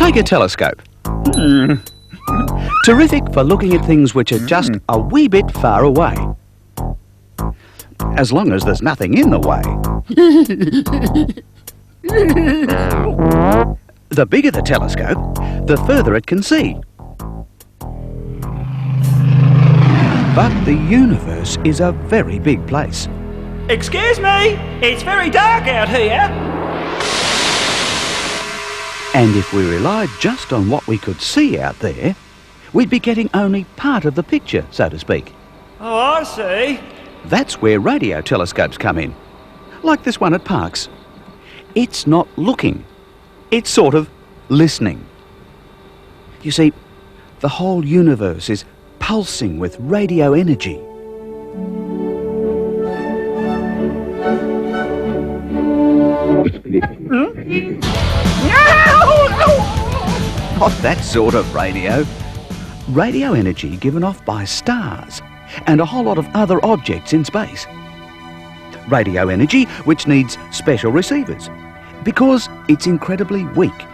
Take a telescope. Terrific for looking at things which are just a wee bit far away. As long as there's nothing in the way. The bigger the telescope, the further it can see. But the universe is a very big place. Excuse me, it's very dark out here. And if we relied just on what we could see out there, we'd be getting only part of the picture, so to speak. Oh, I see. That's where radio telescopes come in, like this one at Parkes. It's not looking, it's sort of listening. You see, the whole universe is pulsing with radio energy. Not that sort of radio. Radio energy given off by stars and a whole lot of other objects in space. Radio energy which needs special receivers because it's incredibly weak.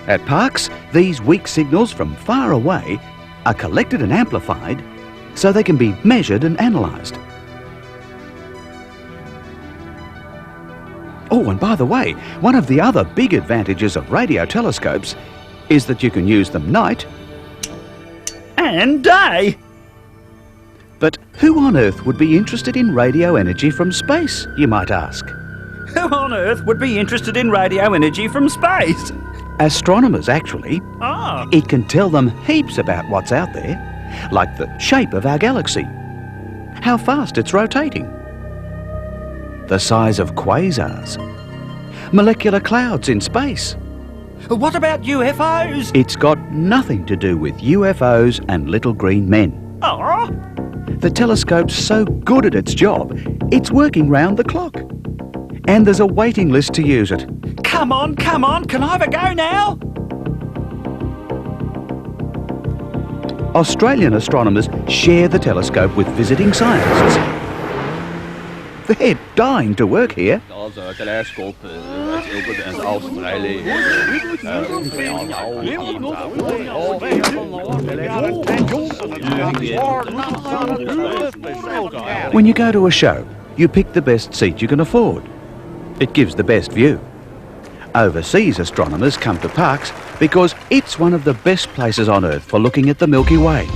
At Parkes, these weak signals from far away are collected and amplified so they can be measured and analysed. Oh, and by the way, one of the other big advantages of radio telescopes is that you can use them night and day. But who on earth would be interested in radio energy from space, you might ask? Who on earth would be interested in radio energy from space? Astronomers, actually. Ah. It can tell them heaps about what's out there, like the shape of our galaxy, how fast it's rotating, the size of quasars, molecular clouds in space. What about UFOs? It's got nothing to do with UFOs and little green men. Oh. The telescope's so good at its job, it's working round the clock. And there's a waiting list to use it. Come on, can I have a go now? Australian astronomers share the telescope with visiting scientists. They're dying to work here. When you go to a show, you pick the best seat you can afford. It gives the best view. Overseas astronomers come to Parkes because it's one of the best places on Earth for looking at the Milky Way,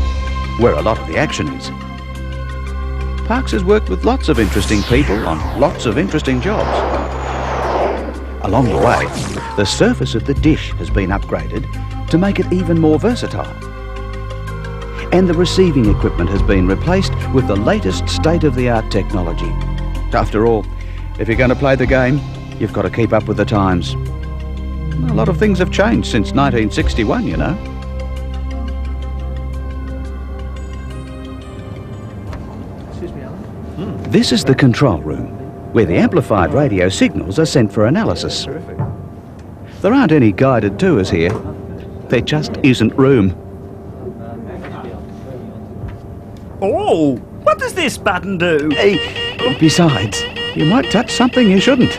where a lot of the action is. Parkes has worked with lots of interesting people on lots of interesting jobs. Along the way, the surface of the dish has been upgraded to make it even more versatile. And the receiving equipment has been replaced with the latest state-of-the-art technology. After all, if you're going to play the game, you've got to keep up with the times. A lot of things have changed since 1961, you know. This is the control room, where the amplified radio signals are sent for analysis. There aren't any guided tours here. There just isn't room. Oh, what does this button do? Besides, you might touch something you shouldn't.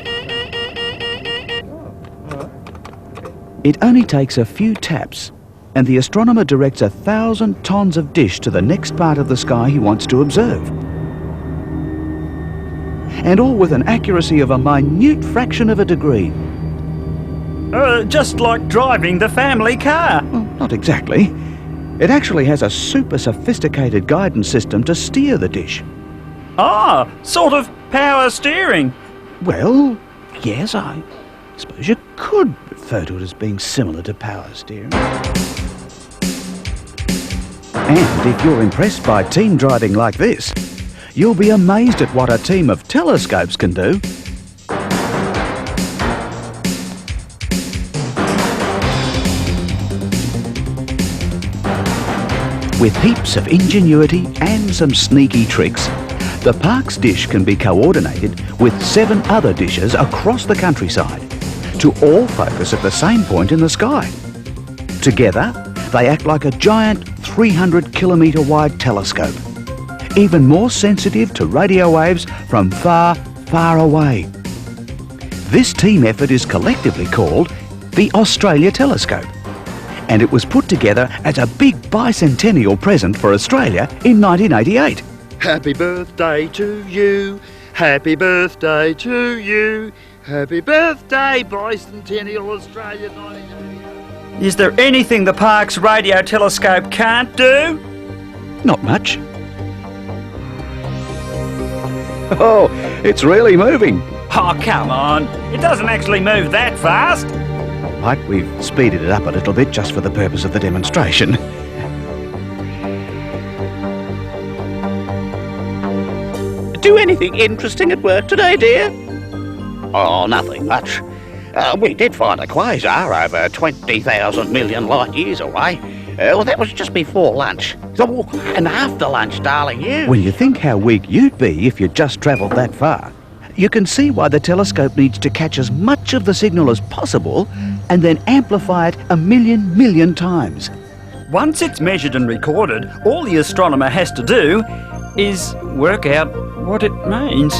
It only takes a few taps, and the astronomer directs 1,000 tons of dish to the next part of the sky he wants to observe. And all with an accuracy of a minute fraction of a degree. Just like driving the family car. Well, not exactly. It actually has a super sophisticated guidance system to steer the dish. Ah, sort of power steering. Well, yes, I suppose you could refer to it as being similar to power steering. And if you're impressed by team driving like this, you'll be amazed at what a team of telescopes can do. With heaps of ingenuity and some sneaky tricks, the Parkes dish can be coordinated with 7 other dishes across the countryside to all focus at the same point in the sky. Together, they act like a giant 300-kilometre wide telescope, even more sensitive to radio waves from far, far away. This team effort is collectively called the Australia telescope. And it was put together as a big bicentennial present for Australia in 1988. Happy birthday to you, happy birthday to you, happy birthday bicentennial Australia 1988. Is there anything the park's radio telescope can't do? Not much. Oh, it's really moving. Oh, come on. It doesn't actually move that fast. Right, we've speeded it up a little bit just for the purpose of the demonstration. Do anything interesting at work today, dear? Oh, nothing much. We did find a quasar over 20,000 million light years away. Well, that was just before lunch. Oh, and after lunch, darling, you... When you think how weak you'd be if you just travelled that far, you can see why the telescope needs to catch as much of the signal as possible and then amplify it a million times. Once it's measured and recorded, all the astronomer has to do is work out what it means.